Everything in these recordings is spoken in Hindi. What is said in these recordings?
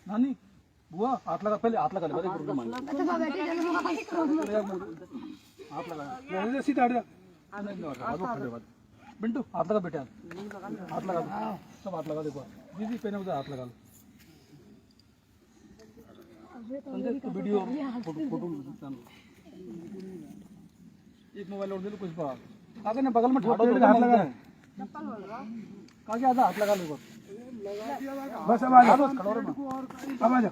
नानी बुआ हाथ लगा, पहले हाथ लगा ले, हाथ लगा सीधा हट जा। बिंटू हाथ लगा बेटा, हाथ लगा दो, सब हाथ लगा। देखो दीदी पहने उधर हाथ लगा लो। संजय तो वीडियो फोटो एक मोबाइल और दे दो कुछ बात आगे ना बगल में ठाड़ो तो हाथ लगा कागे आधा हाथ लगा लो बस। अब आ जा, अब आ जा,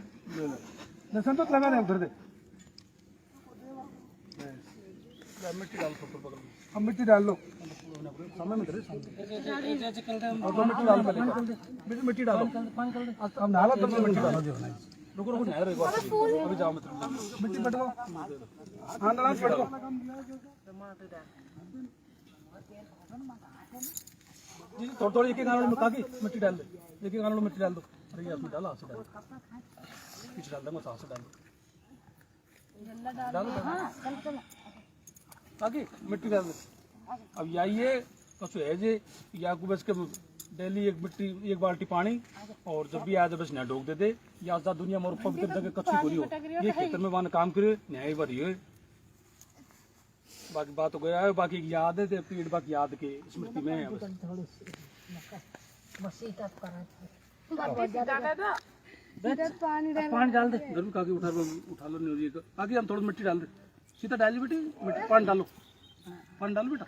संतोष लगा दे उधर दे। मिट्टी डाल बगल में, अब मिट्टी डाल लो सामने में, मिट्टी डालो, अब नाला तब मिट्टी डालो। रुको रुको नहर अभी जाओ मत, मिट्टी पटको, हाँ डाल पटको। थोड़ी थोड़ी एक एक गानों में काकी मिट्टी डाल दे, एक एक गानों में मिट्टी डाल दो। अरे यार डाला हाथ से डाल, पीछे डाल दूंगा, हाथ से डाल डालो काकी मिट्टी डाल दे। अब आइए कछु है जे या को बस के डेली एक मिट्टी एक बाल्टी पानी और जब भी आ जाए बस ना ढोक दे दे। या आजाद दुनिया में पवित्र जगह कच्ची पूरी हो ये खेतर में वन काम करे न्याय भरी हो। बाकी बात हो गया है, बाकी याद है पेड़ बाकी याद के स्मृति में है पानी डाल दे घर में काकी उठा लो नहीं काकी हम थोड़ी मिट्टी डाल दे सीधा डाली बेटी मिट्टी पानी डालो बेटा।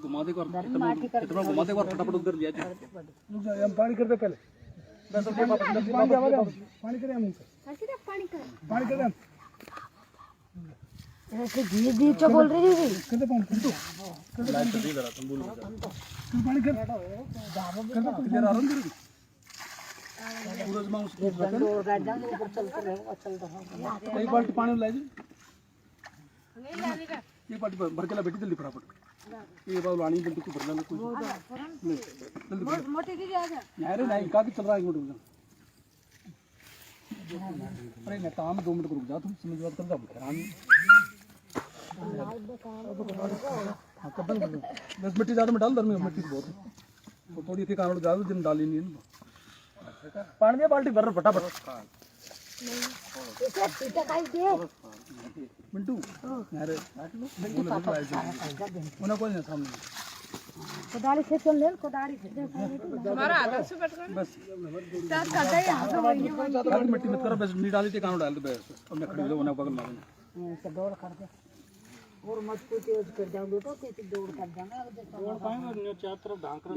घुमा दे कितना घुमा दे फटाफट उधर लिया हम पानी कर दे पहले पानी करें पानी करें तो बोल रही थी पानी कर एक बाल्टी पानी ला एक बाल्टी भर के ला बेटी जल्दी फटाफट ये बाल लानी जल्दी को भरना कोई मोटी दीदी आ जा यार नहीं काफी चल रहा है मिनट अरे मैं काम 2 मिनट रुक जा तुम समझ बात कर जा हैरान 10 मिनट ज्यादा में डाल दर में मिट्टी बहुत तो थोड़ी सी कारण ज्यादा दिन डाली नहीं पानी में बाल्टी भर फटाफट मिंटू अरे उन्हें कोई नहीं सामने कोदारी से चल ले कोदारी से हमारा हाथ से पटका बस स्टार्ट करते ही हाथ में मिट्टी मत करो बस नहीं डाली थे कानो डाल दे बस अब मैं खड़ी हो उन्हें बगल मारना तो दौड़ कर दे और मत पूछे कर जाओ बेटा कैसे दौड़ कर जाना दौड़ पाएंगे न्यू चार तरफ ढांक रहा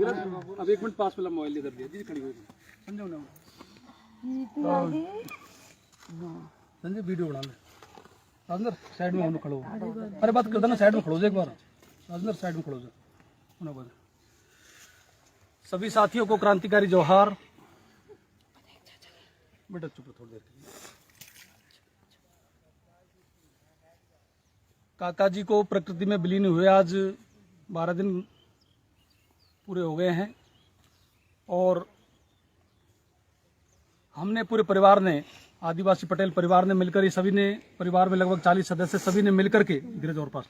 अब 1 मिनट पास वाला मोबाइल इधर दिया जी खड़ी हुई समझो ना संजय वीडियो बना ले अंदर साइड में होने खड़ो अरे बात कर देना साइड में खड़ो एक बार अंदर साइड में खड़ो होना बोल। सभी साथियों को क्रांतिकारी जोहार। बेटा चुप थोड़ी देर काका जी को प्रकृति में विलीन हुए आज 12 दिन पूरे हो गए हैं और हमने पूरे परिवार ने आदिवासी पटेल परिवार ने मिलकर ये सभी ने परिवार में लगभग 40 सदस्य सभी ने मिलकर के गिरज और पास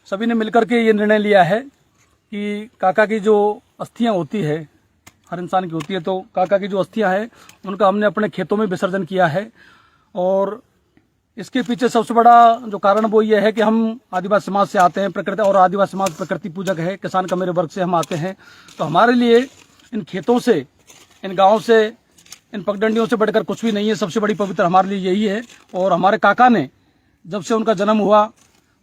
सभी ने मिलकर के ये निर्णय लिया है कि काका की जो अस्थियां होती है हर इंसान की होती है तो काका की जो अस्थियां है उनका हमने अपने खेतों में विसर्जन किया है। और इसके पीछे सबसे बड़ा जो कारण वो ये है कि हम आदिवासी समाज से आते हैं प्रकृति और आदिवासी समाज प्रकृति पूजक है किसान का मेरे वर्ग से हम आते हैं तो हमारे लिए इन खेतों से इन गाँव से इन पगडंडियों से बढ़कर कुछ भी नहीं है। सबसे बड़ी पवित्र हमारे लिए यही है। और हमारे काका ने जब से उनका जन्म हुआ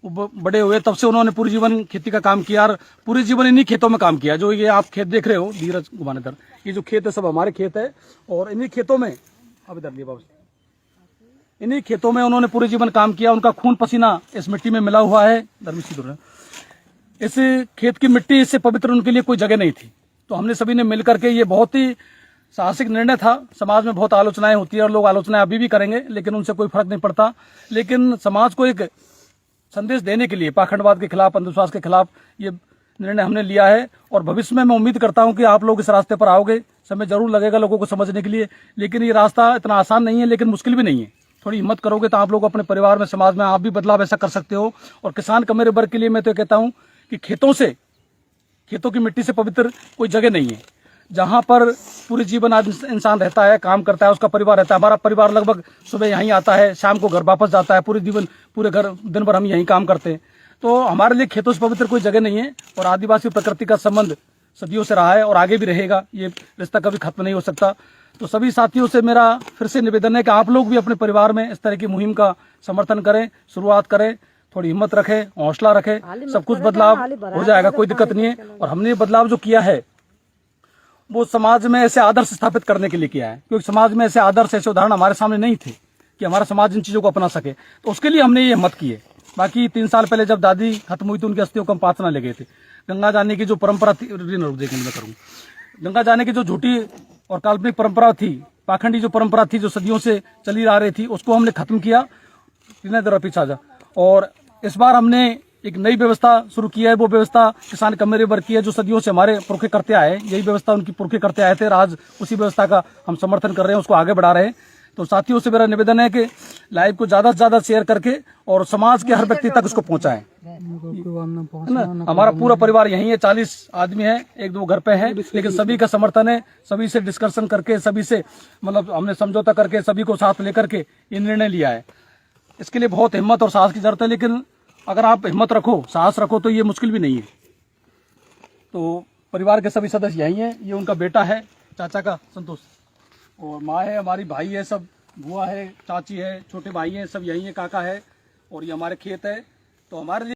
वो बड़े हुए तब से उन्होंने पूरे जीवन खेती का काम किया और पूरे जीवन इन्हीं खेतों में काम किया। जो ये आप खेत देख रहे हो धीरज घुमानेदार ये जो खेत है सब हमारे खेत है और इन्हीं खेतों में अब इधर लिए बाबू इन्हीं खेतों में उन्होंने पूरे जीवन काम किया। उनका खून पसीना इस मिट्टी में मिला हुआ है। इस खेत की मिट्टी इससे पवित्र उनके लिए कोई जगह नहीं थी। तो हमने सभी ने मिलकर के ये बहुत ही साहसिक निर्णय था। समाज में बहुत आलोचनाएं होती है और लोग आलोचनाएं अभी भी करेंगे लेकिन उनसे कोई फर्क नहीं पड़ता। लेकिन समाज को एक संदेश देने के लिए पाखंडवाद के खिलाफ अंधविश्वास के खिलाफ ये निर्णय हमने लिया है। और भविष्य में मैं उम्मीद करता हूं कि आप लोग इस रास्ते पर आओगे। समय जरूर लगेगा लोगों को समझने के लिए लेकिन ये रास्ता इतना आसान नहीं है लेकिन मुश्किल भी नहीं है। थोड़ी हिम्मत करोगे तो आप लोग अपने परिवार में, समाज में आप भी बदलाव ऐसा कर सकते हो। और किसान कमेरे वर्ग के लिए मैं तो कहता हूं कि खेतों की मिट्टी से पवित्र कोई जगह नहीं है। जहां पर पूरे जीवन आज इंसान रहता है, काम करता है, उसका परिवार रहता है। हमारा परिवार लगभग सुबह यहीं आता है, शाम को घर वापस जाता है, पूरे दिन भर हम यहीं काम करते हैं। तो हमारे लिए खेतों से पवित्र कोई जगह नहीं है। और आदिवासी प्रकृति का संबंध सदियों से रहा है और आगे भी रहेगा, ये रिश्ता कभी खत्म नहीं हो सकता। तो सभी साथियों से मेरा फिर से निवेदन है कि आप लोग भी अपने परिवार में इस तरह की मुहिम का समर्थन करें, शुरुआत करें, थोड़ी हिम्मत रखें, हौसला रखें, सब कुछ बदलाव हो जाएगा, कोई दिक्कत नहीं है। और हमने बदलाव जो किया है वो समाज में ऐसे आदर्श स्थापित करने के लिए किया है, क्योंकि समाज में ऐसे आदर्श, ऐसे उदाहरण हमारे सामने नहीं थे कि हमारा समाज इन चीजों को अपना सके। तो उसके लिए हमने ये हिम्मत की है। बाकी 3 साल पहले जब दादी खत्म हुई तो उनकी अस्थियों को हम पाथना ले गए थे। गंगा जाने की जो परंपरा थी, गंगा जाने की जो झूठी और काल्पनिक परंपरा थी, पाखंडी जो परंपरा थी, जो सदियों से चली आ रही थी, उसको हमने खत्म किया। पीछा जा। और इस बार हमने एक नई व्यवस्था शुरू की है। वो व्यवस्था किसान कमेरे वर्ग की है, जो सदियों से हमारे पुरखे करते आए। यही व्यवस्था उनकी पुरखे करते आए थे, आज उसी व्यवस्था का हम समर्थन कर रहे हैं, उसको आगे बढ़ा रहे हैं। तो साथियों से मेरा निवेदन है कि लाइव को ज्यादा से ज्यादा शेयर करके और समाज के हर व्यक्ति तक उसको पहुंचाएं। हमारा पूरा परिवार यही है, 40 आदमी है, 1-2 घर पे है, लेकिन सभी का समर्थन है। सभी से डिस्कशन करके, सभी से मतलब हमने समझौता करके, सभी को साथ लेकर के ये निर्णय लिया है। इसके लिए बहुत हिम्मत और साहस की जरूरत है, लेकिन अगर आप हिम्मत रखो, साहस रखो तो ये मुश्किल भी नहीं है। तो परिवार के सभी सदस्य यही हैं। ये उनका बेटा है, चाचा का संतोष, और माँ है, हमारी भाई है, सब बुआ है, चाची है, छोटे भाई हैं, सब यही है, काका है, और ये हमारे खेत है। तो हमारे लिए